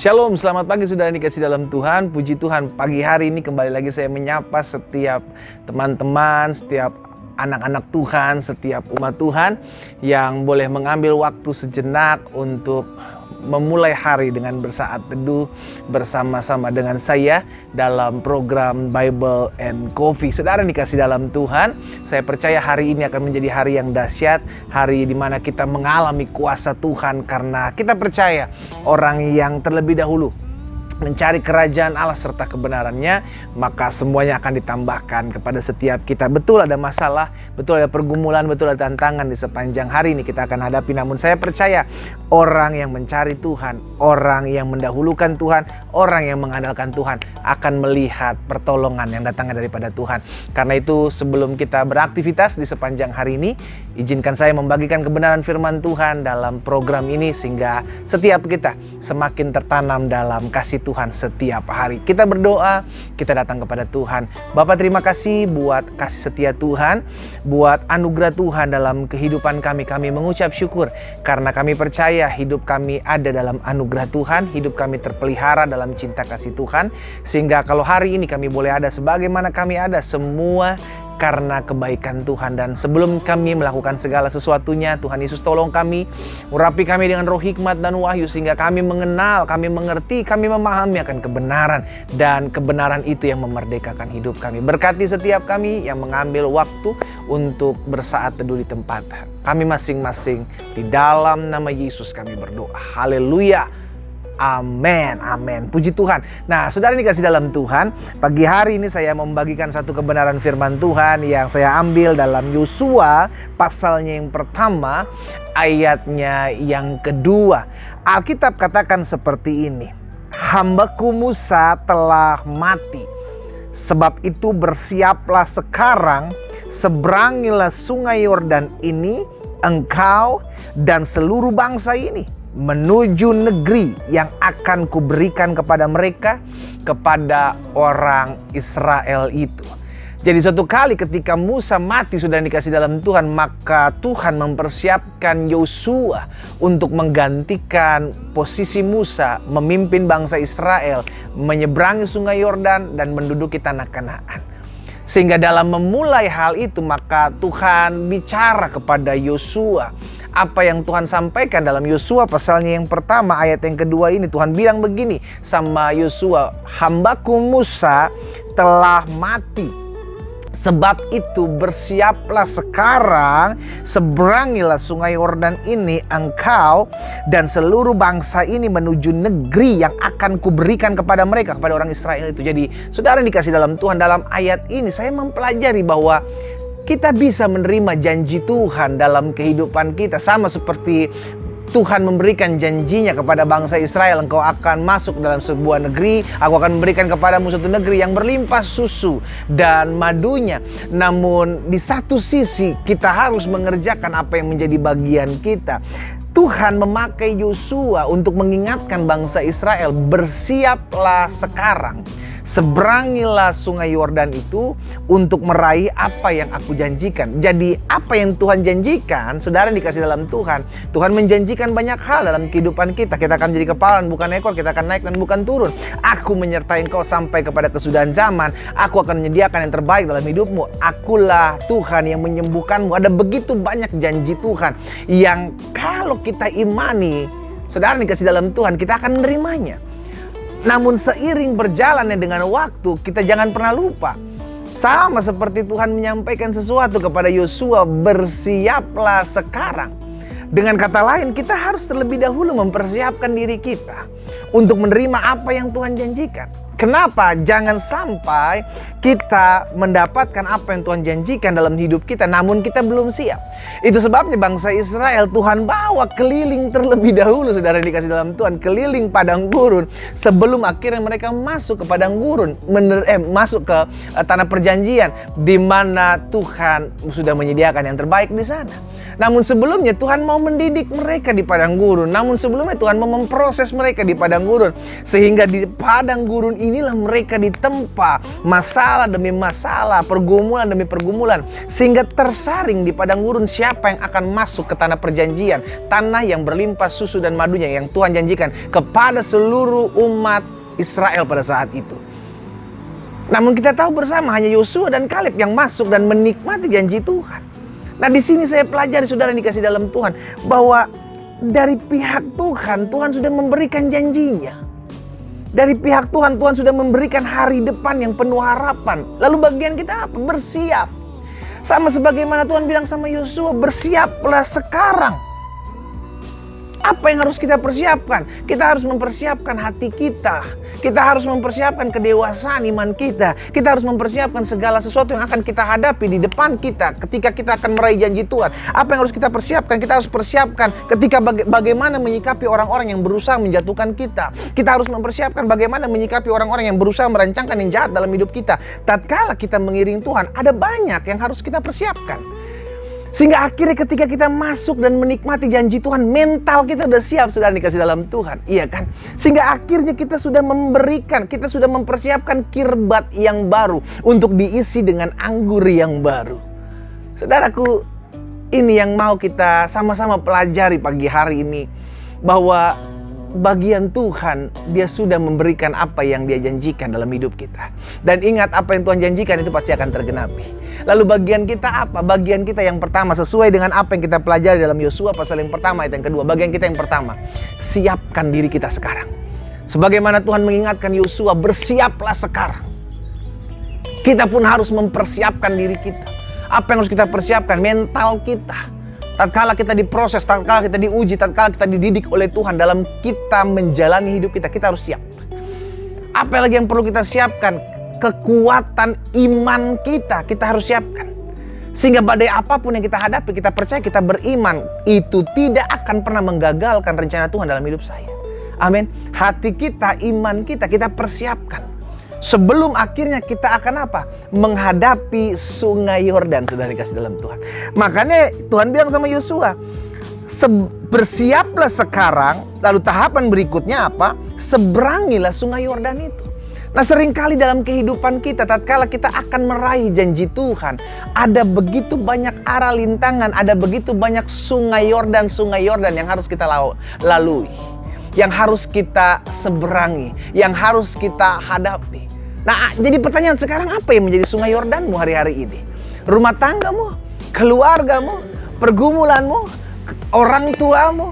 Shalom, selamat pagi saudara yang dikasih dalam Tuhan. Puji Tuhan, pagi hari ini kembali lagi saya menyapa setiap teman-teman, setiap anak-anak Tuhan, setiap umat Tuhan yang boleh mengambil waktu sejenak untuk memulai hari dengan bersaat teduh bersama-sama dengan saya dalam program Bible and Coffee. Saudara yang dikasih dalam Tuhan, saya percaya hari ini akan menjadi hari yang dahsyat, hari di mana kita mengalami kuasa Tuhan karena kita percaya orang yang terlebih dahulu mencari kerajaan Allah serta kebenarannya, maka semuanya akan ditambahkan kepada setiap kita. Betul ada masalah, betul ada pergumulan, betul ada tantangan di sepanjang hari ini kita akan hadapi. Namun saya percaya orang yang mencari Tuhan, orang yang mendahulukan Tuhan, orang yang mengandalkan Tuhan akan melihat pertolongan yang datangnya daripada Tuhan. Karena itu sebelum kita beraktivitas di sepanjang hari ini, izinkan saya membagikan kebenaran firman Tuhan dalam program ini sehingga setiap kita semakin tertanam dalam kasih Tuhan setiap hari. Kita berdoa, kita datang kepada Tuhan. Bapa, terima kasih buat kasih setia Tuhan, buat anugerah Tuhan dalam kehidupan kami. Kami mengucap syukur karena kami percaya hidup kami ada dalam anugerah Tuhan, hidup kami terpelihara dalam cinta kasih Tuhan. Sehingga kalau hari ini kami boleh ada sebagaimana kami ada, semua karena kebaikan Tuhan. Dan sebelum kami melakukan segala sesuatunya, Tuhan Yesus tolong kami, urapi kami dengan roh hikmat dan wahyu sehingga kami mengenal, kami mengerti, kami memahami akan kebenaran, dan kebenaran itu yang memerdekakan hidup kami. Berkati setiap kami yang mengambil waktu untuk bersaat teduh di tempat kami masing-masing. Di dalam nama Yesus kami berdoa. Haleluya. Amin, amin. Puji Tuhan. Nah, saudara ini kasih dalam Tuhan, pagi hari ini saya membagikan satu kebenaran firman Tuhan yang saya ambil dalam Yosua pasalnya yang pertama, ayatnya yang kedua. Alkitab katakan seperti ini: hambaku Musa telah mati, sebab itu bersiaplah sekarang, seberangilah sungai Yordan ini, engkau dan seluruh bangsa ini, menuju negeri yang akan kuberikan kepada mereka, kepada orang Israel itu. Jadi suatu kali ketika Musa mati, sudah dikasih dalam Tuhan, maka Tuhan mempersiapkan Yosua untuk menggantikan posisi Musa, memimpin bangsa Israel menyeberangi sungai Yordan dan menduduki tanah Kanaan. Sehingga dalam memulai hal itu, maka Tuhan bicara kepada Yosua. Apa yang Tuhan sampaikan dalam Yosua pasalnya yang pertama, ayat yang kedua ini, Tuhan bilang begini sama Yosua, hambaku Musa telah mati, sebab itu bersiaplah sekarang, seberangilah sungai Yordan ini, engkau dan seluruh bangsa ini menuju negeri yang akan kuberikan kepada mereka, kepada orang Israel itu. Jadi saudara dikasih dalam Tuhan, dalam ayat ini saya mempelajari bahwa kita bisa menerima janji Tuhan dalam kehidupan kita. Sama seperti Tuhan memberikan janjinya kepada bangsa Israel, engkau akan masuk dalam sebuah negeri, aku akan memberikan kepadamu suatu negeri yang berlimpah susu dan madunya. Namun di satu sisi kita harus mengerjakan apa yang menjadi bagian kita. Tuhan memakai Yosua untuk mengingatkan bangsa Israel, bersiaplah sekarang, seberangilah sungai Yordan itu untuk meraih apa yang aku janjikan. Jadi apa yang Tuhan janjikan, saudara dikasih dalam Tuhan, Tuhan menjanjikan banyak hal dalam kehidupan kita. Kita akan menjadi kepala bukan ekor, kita akan naik dan bukan turun. Aku menyertai engkau sampai kepada kesudahan zaman. Aku akan menyediakan yang terbaik dalam hidupmu. Akulah Tuhan yang menyembuhkanmu. Ada begitu banyak janji Tuhan yang kalau kita imani, saudara dikasih dalam Tuhan, kita akan menerimanya. Namun seiring berjalannya dengan waktu, kita jangan pernah lupa. Sama seperti Tuhan menyampaikan sesuatu kepada Yosua, bersiaplah sekarang. Dengan kata lain, kita harus terlebih dahulu mempersiapkan diri kita untuk menerima apa yang Tuhan janjikan. Kenapa? Jangan sampai kita mendapatkan apa yang Tuhan janjikan dalam hidup kita, namun kita belum siap. Itu sebabnya bangsa Israel Tuhan bawa keliling terlebih dahulu, saudara dikasih dalam Tuhan, keliling padang gurun sebelum akhirnya mereka masuk ke padang gurun, masuk ke tanah perjanjian di mana Tuhan sudah menyediakan yang terbaik di sana. Namun sebelumnya Tuhan mau mendidik mereka di padang gurun. Namun sebelumnya Tuhan mau memproses mereka di padang gurun, sehingga di padang gurun inilah mereka ditempa masalah demi masalah, pergumulan demi pergumulan, sehingga tersaring di padang gurun. siapa yang akan masuk ke tanah perjanjian, tanah yang berlimpah susu dan madunya yang Tuhan janjikan kepada seluruh umat Israel pada saat itu. Namun kita tahu bersama hanya Yosua dan Kaleb yang masuk dan menikmati janji Tuhan. Nah, di sini saya pelajari, saudara yang dikasih dalam Tuhan, bahwa dari pihak Tuhan, Tuhan sudah memberikan janjinya. Dari pihak Tuhan, Tuhan sudah memberikan hari depan yang penuh harapan. Lalu bagian kita apa? Bersiap. Sama sebagaimana Tuhan bilang sama Yosua, bersiaplah sekarang. Apa yang harus kita persiapkan? Kita harus mempersiapkan hati kita. Kita harus mempersiapkan kedewasaan iman kita. Kita harus mempersiapkan segala sesuatu yang akan kita hadapi di depan kita ketika kita akan meraih janji Tuhan. Apa yang harus kita persiapkan? Kita harus persiapkan ketika bagaimana menyikapi orang-orang yang berusaha menjatuhkan kita. Kita harus mempersiapkan bagaimana menyikapi orang-orang yang berusaha merancangkan yang jahat dalam hidup kita. Tatkala kita mengiring Tuhan, ada banyak yang harus kita persiapkan. Sehingga akhirnya ketika kita masuk dan menikmati janji Tuhan, mental kita udah siap, sudah dikasih dalam Tuhan. Iya kan? Sehingga akhirnya kita sudah memberikan, kita sudah mempersiapkan kirbat yang baru untuk diisi dengan anggur yang baru. Saudaraku, ini yang mau kita sama-sama pelajari pagi hari ini. Bahwa bagian Tuhan, Dia sudah memberikan apa yang Dia janjikan dalam hidup kita. Dan ingat, apa yang Tuhan janjikan itu pasti akan tergenapi. Lalu bagian kita apa? Bagian kita yang pertama, sesuai dengan apa yang kita pelajari dalam Yosua pasal yang pertama ayat yang kedua. Bagian kita yang pertama, siapkan diri kita sekarang. Sebagaimana Tuhan mengingatkan Yosua, bersiaplah sekarang. Kita pun harus mempersiapkan diri kita. Apa yang harus kita persiapkan? Mental kita. Tatkala kita diproses, tatkala kita diuji, tatkala kita dididik oleh Tuhan dalam kita menjalani hidup kita, kita harus siap. Apa lagi yang perlu kita siapkan? Kekuatan iman kita harus siapkan. Sehingga badai apapun yang kita hadapi, kita percaya, kita beriman, itu tidak akan pernah menggagalkan rencana Tuhan dalam hidup saya. Amin. Hati kita, iman kita persiapkan. Sebelum akhirnya kita akan apa? Menghadapi sungai Yordan, saudara dikasih dalam Tuhan. Makanya Tuhan bilang sama Yosua, bersiaplah sekarang. Lalu tahapan berikutnya apa? Seberangilah sungai Yordan itu. Nah, seringkali dalam kehidupan kita, tatkala kita akan meraih janji Tuhan, ada begitu banyak arah lintangan, ada begitu banyak sungai Yordan yang harus kita lalui, yang harus kita seberangi, yang harus kita hadapi. Nah, jadi pertanyaan sekarang, apa yang menjadi sungai Yordanmu hari-hari ini? Rumah tanggamu, keluargamu, pergumulanmu, orang tuamu,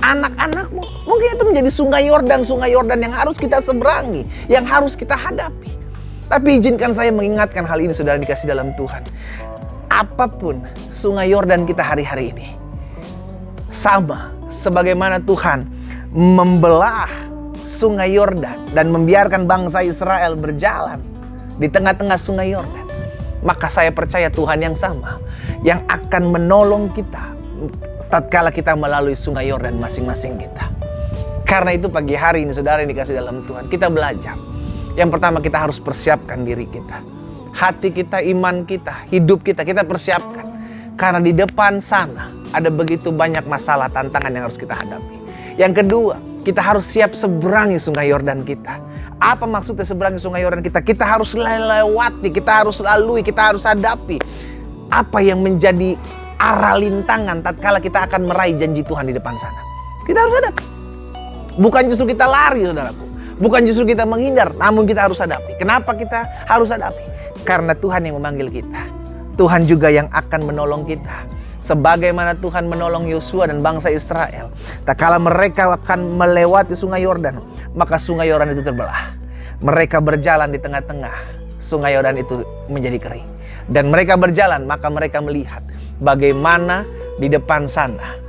anak-anakmu. Mungkin itu menjadi sungai Yordan yang harus kita seberangi, yang harus kita hadapi. Tapi izinkan saya mengingatkan hal ini, saudara dikasih dalam Tuhan. Apapun sungai Yordan kita hari-hari ini, sama sebagaimana Tuhan membelah sungai Yordan dan membiarkan bangsa Israel berjalan di tengah-tengah sungai Yordan, maka saya percaya Tuhan yang sama yang akan menolong kita tatkala kita melalui sungai Yordan masing-masing kita. Karena itu pagi hari ini, saudara yang dikasih dalam Tuhan, kita belajar. Yang pertama, kita harus persiapkan diri kita, hati kita, iman kita, hidup kita persiapkan. Karena di depan sana ada begitu banyak masalah, tantangan yang harus kita hadapi. Yang kedua, kita harus siap seberangi sungai Yordan kita. Apa maksudnya seberangi sungai Yordan kita? Kita harus lewati, kita harus lalui, kita harus hadapi apa yang menjadi arah lintangan tatkala kita akan meraih janji Tuhan di depan sana. Kita harus hadapi. Bukan justru kita lari, saudaraku. Bukan justru kita menghindar, namun kita harus hadapi. Kenapa kita harus hadapi? Karena Tuhan yang memanggil kita. Tuhan juga yang akan menolong kita. Sebagaimana Tuhan menolong Yosua dan bangsa Israel. Tak kala mereka akan melewati sungai Yordan, maka sungai Yordan itu terbelah. Mereka berjalan di tengah-tengah, sungai Yordan itu menjadi kering. Dan mereka berjalan, maka mereka melihat bagaimana di depan sana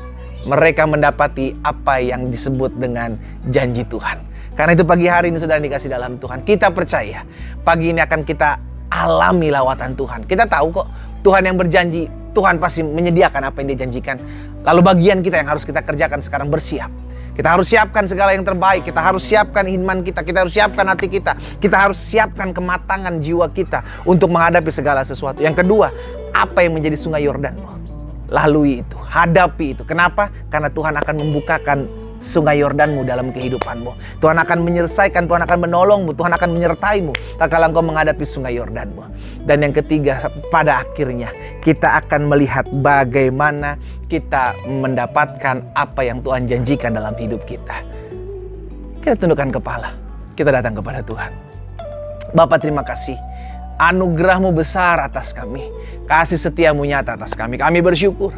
mereka mendapati apa yang disebut dengan janji Tuhan. Karena itu pagi hari ini, saudara dikasih dalam Tuhan, kita percaya pagi ini akan kita alami lawatan Tuhan. Kita tahu kok Tuhan yang berjanji, Tuhan pasti menyediakan apa yang Dia janjikan. Lalu bagian kita yang harus kita kerjakan sekarang, bersiap. Kita harus siapkan segala yang terbaik. Kita harus siapkan iman kita. Kita harus siapkan hati kita. Kita harus siapkan kematangan jiwa kita untuk menghadapi segala sesuatu. Yang kedua, apa yang menjadi sungai Yordanmu? Lalui itu, hadapi itu. Kenapa? Karena Tuhan akan membukakan sungai Yordanmu dalam kehidupanmu. Tuhan akan menyelesaikan, Tuhan akan menolongmu, Tuhan akan menyertaimu tatkala engkau menghadapi sungai Yordanmu. Dan yang ketiga, pada akhirnya kita akan melihat bagaimana kita mendapatkan apa yang Tuhan janjikan dalam hidup kita. Kita tundukkan kepala, kita datang kepada Tuhan. Bapa, terima kasih. Anugerah-Mu besar atas kami. Kasih setia-Mu nyata atas kami. Kami bersyukur.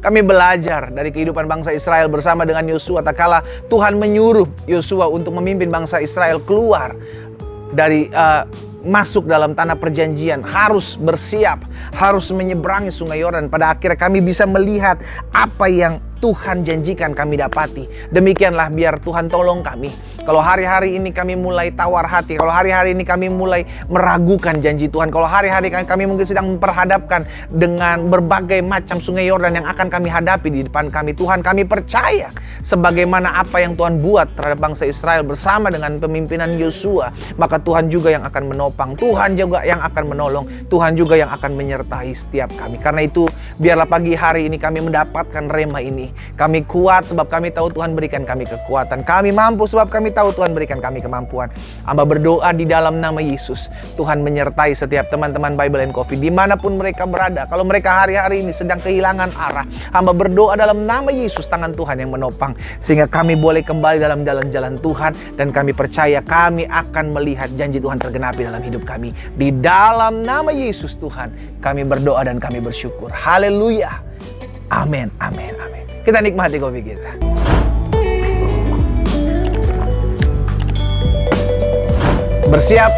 Kami belajar dari kehidupan bangsa Israel bersama dengan Yosua. Tatkala Tuhan menyuruh Yosua untuk memimpin bangsa Israel keluar dari masuk dalam tanah perjanjian, harus bersiap, harus menyeberangi sungai Yordan. Pada akhirnya kami bisa melihat apa yang Tuhan janjikan kami dapati. Demikianlah biar Tuhan tolong kami. Kalau hari-hari ini kami mulai tawar hati, kalau hari-hari ini kami mulai meragukan janji Tuhan, kalau hari-hari kami mungkin sedang memperhadapkan dengan berbagai macam sungai Yordan yang akan kami hadapi di depan kami, Tuhan, kami percaya sebagaimana apa yang Tuhan buat terhadap bangsa Israel bersama dengan pemimpinan Yosua, maka Tuhan juga yang akan menopang, Tuhan juga yang akan menolong, Tuhan juga yang akan menyertai setiap kami. Karena itu biarlah pagi hari ini kami mendapatkan rema ini. Kami kuat sebab kami tahu Tuhan berikan kami kekuatan. Kami mampu sebab kami tahu Tuhan berikan kami kemampuan. Hamba berdoa di dalam nama Yesus, Tuhan menyertai setiap teman-teman Bible and Coffee dimanapun mereka berada. Kalau mereka hari-hari ini sedang kehilangan arah, hamba berdoa dalam nama Yesus, tangan Tuhan yang menopang, sehingga kami boleh kembali dalam jalan-jalan Tuhan. Dan kami percaya kami akan melihat janji Tuhan tergenapi dalam hidup kami. Di dalam nama Yesus Tuhan, kami berdoa dan kami bersyukur. Haleluya. Amin, amin, amin. Kita nikmati kopi kita. Bersiap,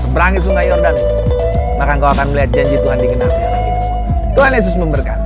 seberangi sungai Yordan, maka engkau akan melihat janji Tuhan digenapi dalam hidupmu. Tuhan Yesus memberkati.